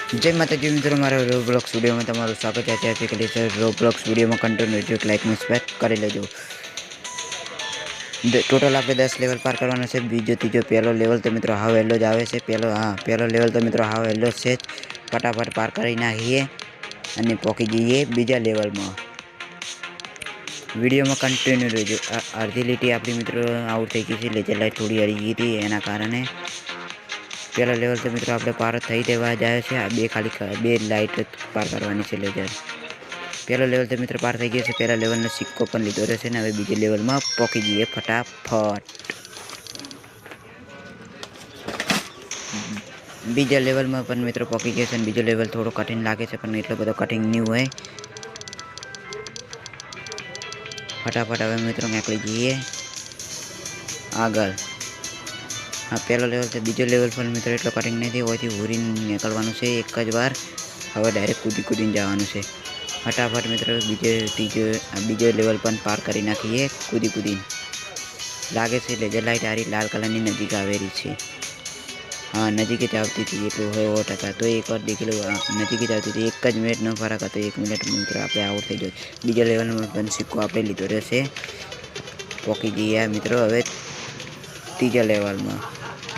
જય માતાજી મિત્રો, મારા રોબ્લોક્સ વિડીયોમાં તમારું સ્વાગત છે. ત્યારથી કરી છે રોબ્લોક્સ વિડીયોમાં કન્ટિન્યુ જો લાઈક સબસ્ક્રાઇબ કરી લેજો. ટોટલ આપણે 10 લેવલ પાર કરવાના છે. બીજો ત્રીજો પહેલો લેવલ તો મિત્રો હાવ હેલો જ આવે છે. પહેલો લેવલ તો મિત્રો હાવ હેલો છે જ. ફટાફટ પાર કરી નાખીએ અને પહોંચી જઈએ બીજા લેવલમાં. વિડીયોમાં કન્ટિન્યુ રહેજો. અડધી લીટી આપણી મિત્રો આઉટ થઈ ગઈ છે. લેજર લાઇટ થોડી અડી ગઈ હતી એના કારણે પહેલા લેવલ તો મિત્રો આપણે પાર થઈ દેવા જાય છે. આ બે લાઇટ પાર કરવાની છે. લેજર પહેલો લેવલ તો મિત્રો પાર થઈ ગયો છે. પહેલા લેવલનો સિક્કો પણ લીધો રહેશે ને હવે બીજા લેવલમાં પહોંચી જઈએ ફટાફટ. બીજા લેવલમાં પણ મિત્રો પહોંચી ગયો છે અને બીજો લેવલ થોડો કઠિન લાગે છે પણ એટલો બધો કઠિન નહીં હોય. ફટાફટ હવે મિત્રો નીકળી જઈએ આગળ. હા, પહેલો લેવલ છે. બીજો લેવલ પણ મિત્રો એટલો કટિંગ નથી હોયથી ઉરીને નીકળવાનું છે એક જ વાર. હવે ડાયરેક્ટ કૂદીને જવાનું છે. ફટાફટ મિત્રો બીજો લેવલ પણ પાર કરી નાખીએ કૂદીને. લાગે છે લેજર લાઇટ આરી લાલ કલરની નજીક આવેલી છે. હા, નજીક જ આવતી હતી એટલું હોય 100%. તો એકવાર દેખી લો, નજીક જ આવતી હતી. એક જ મિનિટનો ફરક હતો. 1 મિનિટ મિત્રો આપણે આઉટ થઈ જાય. બીજા લેવલમાં પણ સિક્કો આપણે લીધો રહેશે. પહોંચી જઈએ મિત્રો હવે ત્રીજા લેવલમાં.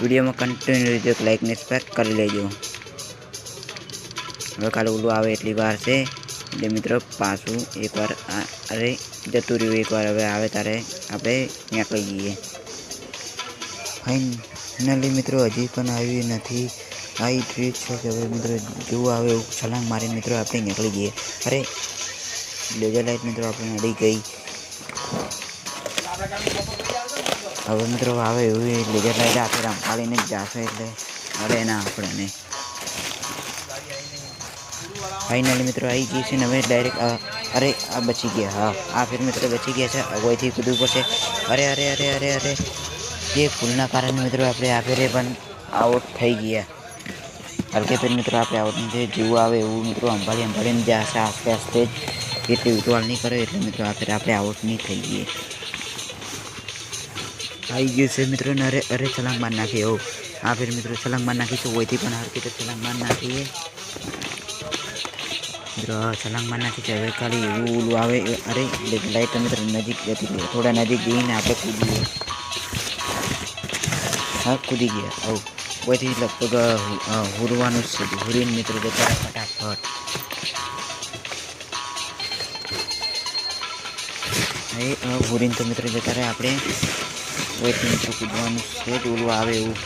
વિડીયોમાં કન્ટિન્યુ રહેજો. લાઈક ને સબસ્ક્રાઇબ કરી લેજો. હવે કાલે ઓલું આવે એટલી વાર છે એટલે મિત્રો પાછું એકવાર અરે જતું રહ્યું. એકવાર હવે આવે ત્યારે આપણે નીકળી જઈએ. ફાઇનલી મિત્રો હજી પણ આવી નથી. આ ટ્રીટ છે કે હવે મિત્રો જેવું આવે એવું છલાંગ મારીને મિત્રો આપણે નીકળી જઈએ. અરે લેઝર લાઇટ મિત્રો આપણે અડી ગઈ. હવે મિત્રો આવે એવી લેઝર લાઇટ આપણે રંપાડીને જ જશે એટલે અડે ના આપણને. ફાઇનલી મિત્રો આવી ગઈ છે ને હવે ડાયરેક્ટ અરે આ બચી ગયા. હા, આ ફેર મિત્રો બચી ગયા છે. અગોયથી કૂદવું પડશે. અરે અરે અરે અરે અરે જે ભૂલના કારણે મિત્રો આપણે આ ફેરે પણ આઉટ થઈ ગયા. હલકે ફેર મિત્રો આપણે આઉટ નથી. જેવું આવે એવું મિત્રો સંભાળીને જશે આસ્તે આસ્તે જ. એટલી ઉતવાળ નહીં કરે એટલે મિત્રો આ ફેર આપણે આઉટ નહીં થઈ ગઈએ. આવી ગયું છે મિત્રો ને અરે છલાંગ માર નાખીએ. એવું આ ફેર મિત્રો છલાંગ માર નાખીશું. હોયથી પણ હરકી તો છલાંગ માર નાખીએ મિત્રો. છલાંગ માર નાખી છે. હવે ખાલી એવું ઓલું આવે. અરે લાઇટ મિત્રો નજીક જતી રહી. થોડા નજીક જઈને આપણે કૂદીએ. હા, કૂદી ગયા. આવું કોઈથી લગભગ હુરવાનું જ છે. હુરીને મિત્રો જતા ફટાફટ. હવે હુરીને તો મિત્રો જતા રહે આપણે. કોઈથી મિત્રો કૂદવાનું છે જ ઓલું આવે એવું.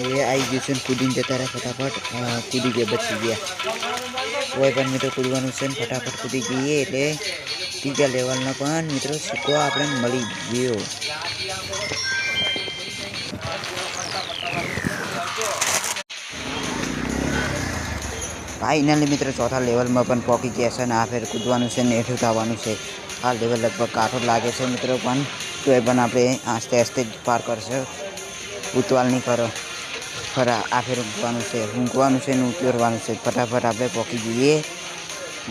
એ આવી ગયું છે ને કૂદીને જતા રહે ફટાફટ. કૂદી ગયા, બચી ગયા. કોઈ પણ મિત્રો કૂદવાનું છે ને ફટાફટ કૂદી જઈએ એટલે ત્રીજા લેવલનો પણ મિત્રો સિક્કો આપણે મળી ગયો. ફાઇનલી મિત્રો ચોથા લેવલમાં પણ પહોંચી ગયા છે અને આ ફેર કૂદવાનું છે ને હેઠું થવાનું છે. આ લેવલ લગભગ કાઠો લાગે છે મિત્રો પણ તો એ પણ આપણે આસ્તે આસ્તે જ પાર કરશે. ઉતવાલ નહીં કરો. ખરા આ ફેર ઊંઘવાનું છે ને ઉતરવાનું છે. ફટાફટ આપણે પહોંચી જઈએ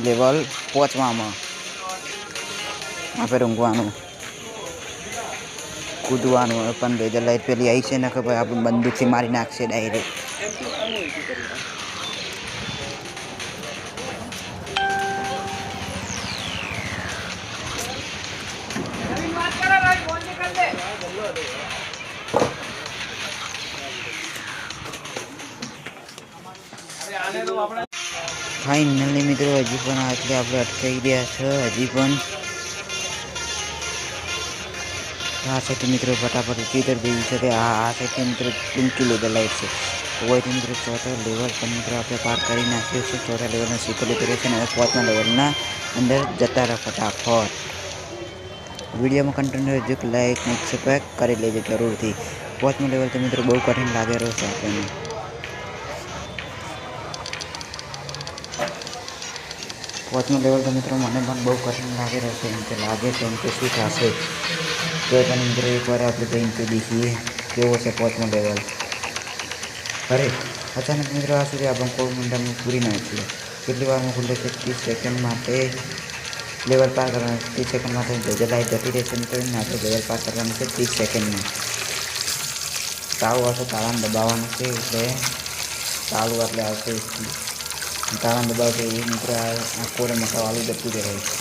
લેવલ 5માં. આ ફેર ઊંઘવાનું કૂદવાનું પણ લેઝર લાઇટ પેલી આવી છે ને કે ભાઈ આપણે બંદૂકથી મારી નાખશે ડાયરેક્ટ. ફાઇનલી મિત્રો હજી પણ આટલે આપણે અટકાઈ ગયા છે. હજી પણ આ સાઈડ મિત્રો ફટાફટ ચીતર જેવી છે કે આ સાઈડથી મિત્રો ટૂંકી લેઝર લાઇટ છે. હોયથી મિત્રો ચોથો લેવલ પણ મિત્રો આપણે પાર કરી નાખ્યો છે. ચોથા લેવલનો સિક્કો લીધો રહેશે અને હવે 5મા લેવલના અંદર જતા રહે ફટાફટ. વિડીયોમાં કન્ટિન્યુ રહેજો. લાઈક ને સબસ્ક્રાઇબ કરી લેજો જરૂરથી. 5મા લેવલ તો મિત્રો બહુ કઠિન લાગેલો છે આપણને. 5મા લેવલ તો મિત્રો મને પણ બહુ કઠિન લાગેલો છે. એમ કે લાગે છે એમ કે શું થશે. તો પણ મિત્રો એકવાર આપણે જઈને તો દેખીએ કેવો છે 5મા લેવલ. અરે અચાનક મિત્રો આ સુધી આપણે કોઈ મિનિટમાં પૂરી નાખીએ. કેટલી વારમાં ખુલ્લે છે? 30 સેકન્ડ માટે લેવલ પાર કરવાનું. 30 સેકન્ડ માટે લેઝર લાઇટ જતી રહેશે મિત્રો. આપણે લેવલ પાર કરવાનું છે 30 સેકન્ડમાં. તાળું આવશે, તાળાને દબાવવાનું છે એટલે ચાલુ એટલે આવશે તાળા દબાવશે એ મિત્રો આ કોડ મસાવાળું જતું જ રહે છે.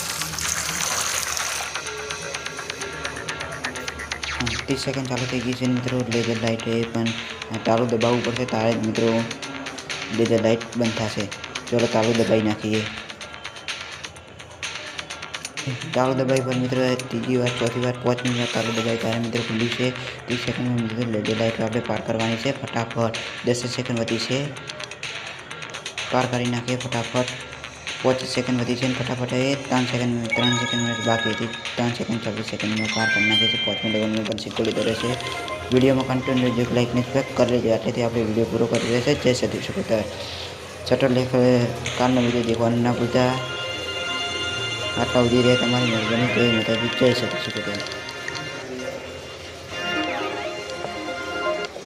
30 સેકન્ડ ચાલુ થઈ ગઈ છે મિત્રો. લેઝર લાઇટ એ પણ તાળું દબાવવું પડશે, તારે જ મિત્રો લેઝર લાઇટ બંધ થશે. ચાલો તાળું દબાવી નાખીએ. તાળું દબાવી પર મિત્રો ત્રીજી વાર, ચોથી વાર, 5 મિનિટ તાળું દબાવી ત્યારે મિત્રો ખુલ્લી છે. 30 સેકન્ડમાં મિત્રો લેઝર લાઇટ આપણે પાર કરવાની છે ફટાફટ. 10 સેકન્ડ વધી છે, પાર કરી નાખીએ ફટાફટ. 25 સેકન્ડ વધી છે ને ફટાફટ એ 3 સેકન્ડ બાકી હતી. 3 સેકન્ડ 26 સેકન્ડમાં પાર કરી નાખે છે. 5મા લેવલનું પણ સિક્કો લીધો રહેશે. વિડીયોમાં કન્ટેન્ટ રહેજો, લાઈક ને સબસ્ક્રાઈબ કરી લેજો. આટલેથી આપણે વિડીયો પૂરો કરી રહેશે. જય સતી સુખોતર. શટર લેખ કાલનો વિડીયો દેખવાનું ના ભૂલતા. આટલા સુધી રહે તમારી મહેરબાની. જય માતાજી, જય સતી સુખોતર.